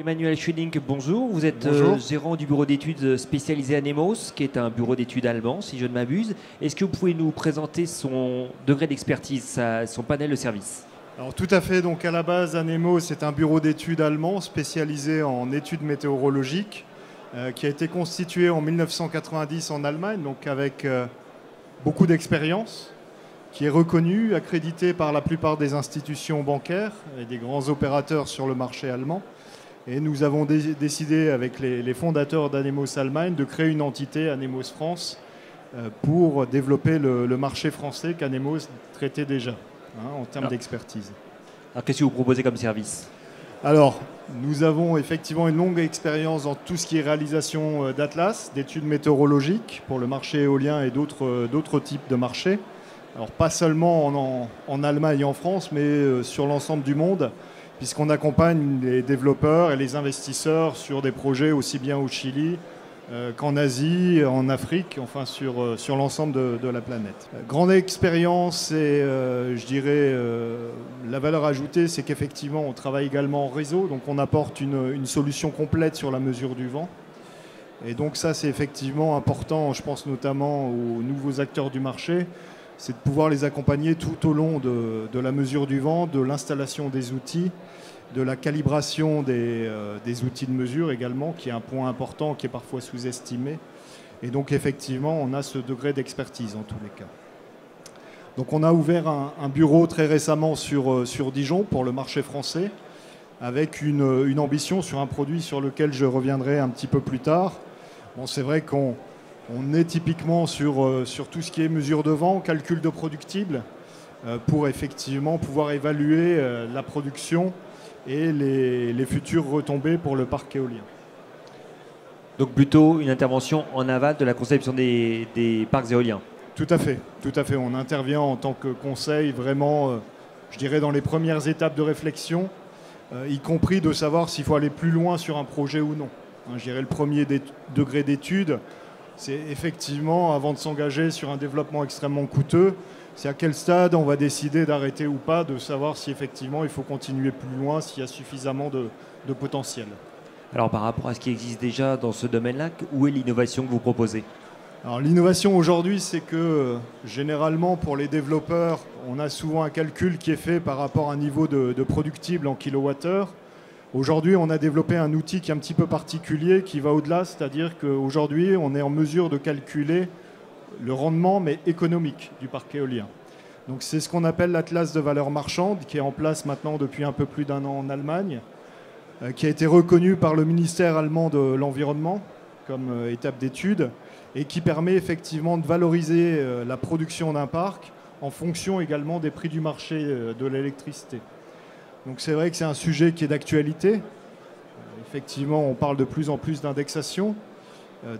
Emmanuel Schilling, bonjour. Vous êtes Bonjour. gérant du bureau d'études spécialisé à Nemos, qui est un bureau d'études allemand, si je ne m'abuse. Est-ce que vous pouvez nous présenter son degré d'expertise, son panel de services? Alors tout à fait, donc à la base, Anemo, c'est un bureau d'études allemand spécialisé en études météorologiques qui a été constitué en 1990 en Allemagne, donc avec beaucoup d'expérience, qui est reconnu, accrédité par la plupart des institutions bancaires et des grands opérateurs sur le marché allemand. Et nous avons décidé avec les fondateurs d'Anemos Allemagne de créer une entité, Anemos France, pour développer le marché français qu'Anemos traitait déjà en termes d'expertise. Alors, qu'est-ce que vous proposez comme service? Alors, nous avons effectivement une longue expérience dans tout ce qui est réalisation d'atlas, d'études météorologiques pour le marché éolien et d'autres types de marchés. Alors, pas seulement en Allemagne et en France, mais sur l'ensemble du monde, puisqu'on accompagne les développeurs et les investisseurs sur des projets aussi bien au Chili qu'en Asie, en Afrique, enfin sur l'ensemble de la planète. Grande expérience et je dirais la valeur ajoutée, c'est qu'effectivement on travaille également en réseau, donc on apporte une solution complète sur la mesure du vent. Et donc ça c'est effectivement important, je pense notamment aux nouveaux acteurs du marché, c'est de pouvoir les accompagner tout au long de la mesure du vent, de l'installation des outils, de la calibration des outils de mesure également, qui est un point important, qui est parfois sous-estimé. Et donc effectivement, on a ce degré d'expertise en tous les cas. Donc on a ouvert un bureau très récemment sur Dijon pour le marché français, avec une ambition sur un produit sur lequel je reviendrai un petit peu plus tard. Bon, c'est vrai qu'on est typiquement sur tout ce qui est mesure de vent, calcul de productible, pour effectivement pouvoir évaluer la production et les futures retombées pour le parc éolien. Donc plutôt une intervention en aval de la conception des parcs éoliens. Tout à fait, tout à fait. On intervient en tant que conseil vraiment, je dirais, dans les premières étapes de réflexion, y compris de savoir s'il faut aller plus loin sur un projet ou non. Je dirais le premier degré d'étude, c'est effectivement, avant de s'engager sur un développement extrêmement coûteux, c'est à quel stade on va décider d'arrêter ou pas, de savoir si effectivement il faut continuer plus loin, s'il y a suffisamment de potentiel. Alors par rapport à ce qui existe déjà dans ce domaine-là, où est l'innovation que vous proposez? Alors l'innovation aujourd'hui, c'est que généralement pour les développeurs, on a souvent un calcul qui est fait par rapport à un niveau de productible en kilowattheure. Aujourd'hui, on a développé un outil qui est un petit peu particulier, qui va au-delà, c'est-à-dire qu'aujourd'hui, on est en mesure de calculer le rendement, mais économique, du parc éolien. Donc c'est ce qu'on appelle l'Atlas de valeur marchande, qui est en place maintenant depuis un peu plus d'un an en Allemagne, qui a été reconnu par le ministère allemand de l'Environnement comme étape d'étude, et qui permet effectivement de valoriser la production d'un parc en fonction également des prix du marché de l'électricité. Donc c'est vrai que c'est un sujet qui est d'actualité. Effectivement, on parle de plus en plus d'indexation,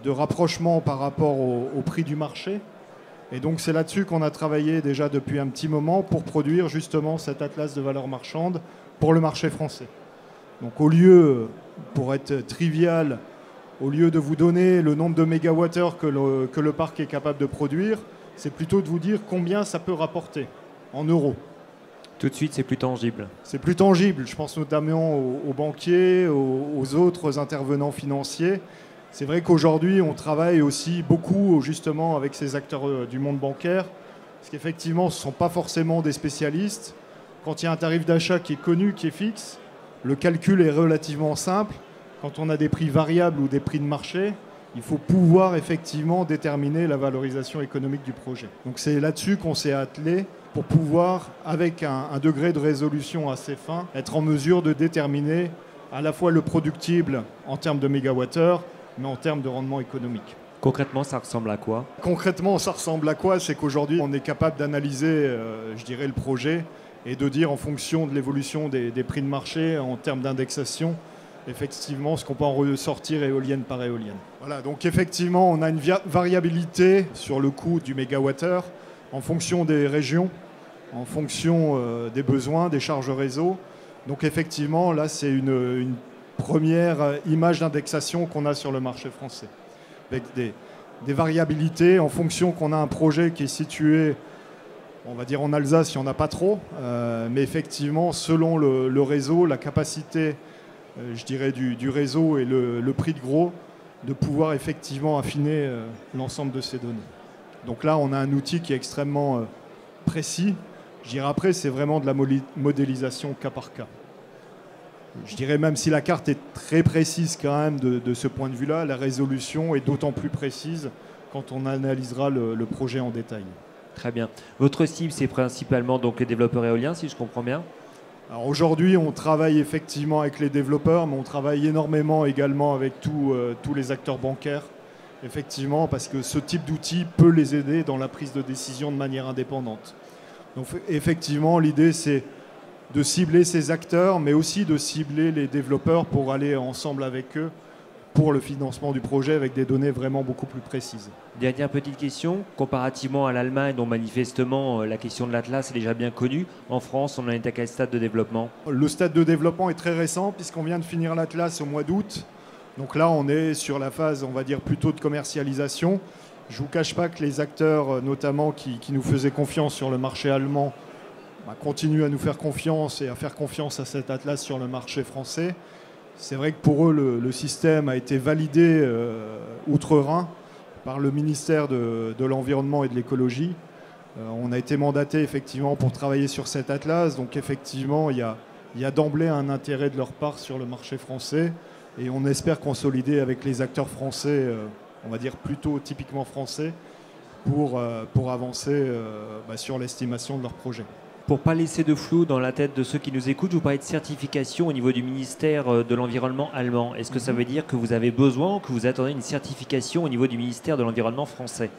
de rapprochement par rapport au prix du marché. Et donc c'est là-dessus qu'on a travaillé déjà depuis un petit moment pour produire justement cet atlas de valeur marchande pour le marché français. Donc au lieu, pour être trivial, au lieu de vous donner le nombre de mégawattheures que le parc est capable de produire, c'est plutôt de vous dire combien ça peut rapporter en euros. Tout de suite, c'est plus tangible. C'est plus tangible. Je pense notamment aux banquiers, aux autres intervenants financiers. C'est vrai qu'aujourd'hui, on travaille aussi beaucoup justement avec ces acteurs du monde bancaire, parce qu'effectivement, ce ne sont pas forcément des spécialistes. Quand il y a un tarif d'achat qui est connu, qui est fixe, le calcul est relativement simple. Quand on a des prix variables ou des prix de marché, il faut pouvoir effectivement déterminer la valorisation économique du projet. Donc c'est là-dessus qu'on s'est attelé pour pouvoir, avec un degré de résolution assez fin, être en mesure de déterminer à la fois le productible en termes de mégawattheures, mais en termes de rendement économique. Concrètement, ça ressemble à quoi? Concrètement, ça ressemble à quoi? C'est qu'aujourd'hui, on est capable d'analyser, je dirais, le projet et de dire en fonction de l'évolution des prix de marché, en termes d'indexation, effectivement, ce qu'on peut en ressortir éolienne par éolienne. Voilà, donc effectivement, on a une variabilité sur le coût du mégawattheure en fonction des régions, en fonction des besoins, des charges réseau. Donc effectivement, là, c'est une première image d'indexation qu'on a sur le marché français, avec des variabilités en fonction qu'on a un projet qui est situé, on va dire en Alsace, il n'y en a pas trop, mais effectivement, selon le réseau, la capacité je dirais, du réseau et le prix de gros, de pouvoir effectivement affiner l'ensemble de ces données. Donc là, on a un outil qui est extrêmement précis. Je dirais après, c'est vraiment de la modélisation cas par cas. Je dirais même si la carte est très précise quand même de ce point de vue-là, la résolution est d'autant plus précise quand on analysera le projet en détail. Très bien. Votre cible, c'est principalement donc les développeurs éoliens, si je comprends bien? Alors aujourd'hui, on travaille effectivement avec les développeurs, mais on travaille énormément également avec tous les acteurs bancaires, effectivement, parce que ce type d'outil peut les aider dans la prise de décision de manière indépendante. Donc effectivement, l'idée, c'est de cibler ces acteurs, mais aussi de cibler les développeurs pour aller ensemble avec eux pour le financement du projet avec des données vraiment beaucoup plus précises. Dernière petite question, comparativement à l'Allemagne, dont manifestement la question de l'Atlas est déjà bien connue, en France, on en est à quel stade de développement? Le stade de développement est très récent puisqu'on vient de finir l'Atlas au mois d'août. Donc là, on est sur la phase, on va dire, plutôt de commercialisation. Je ne vous cache pas que les acteurs, notamment qui nous faisaient confiance sur le marché allemand, continuent à nous faire confiance et à faire confiance à cet Atlas sur le marché français. C'est vrai que pour eux, le système a été validé outre-Rhin par le ministère de l'Environnement et de l'Écologie. On a été mandaté effectivement pour travailler sur cet Atlas. Donc effectivement, il y a d'emblée un intérêt de leur part sur le marché français. Et on espère consolider avec les acteurs français, on va dire plutôt typiquement français, pour avancer sur l'estimation de leur projet. Pour ne pas laisser de flou dans la tête de ceux qui nous écoutent, je vous parlais de certification au niveau du ministère de l'Environnement allemand. Est-ce que ça veut dire que vous avez besoin ou que vous attendez une certification au niveau du ministère de l'Environnement français?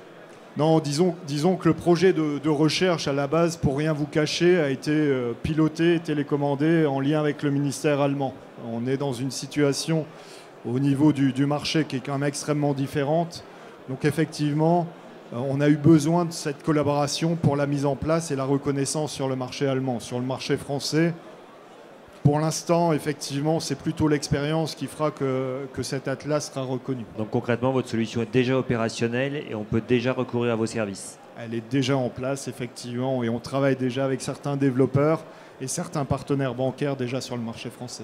Non, disons que le projet de recherche à la base, pour rien vous cacher, a été piloté et télécommandé en lien avec le ministère allemand. On est dans une situation au niveau du marché qui est quand même extrêmement différente. Donc effectivement, on a eu besoin de cette collaboration pour la mise en place et la reconnaissance sur le marché allemand. Sur le marché français, pour l'instant, effectivement, c'est plutôt l'expérience qui fera que cet Atlas sera reconnu. Donc concrètement, votre solution est déjà opérationnelle et on peut déjà recourir à vos services? Elle est déjà en place, effectivement, et on travaille déjà avec certains développeurs et certains partenaires bancaires déjà sur le marché français.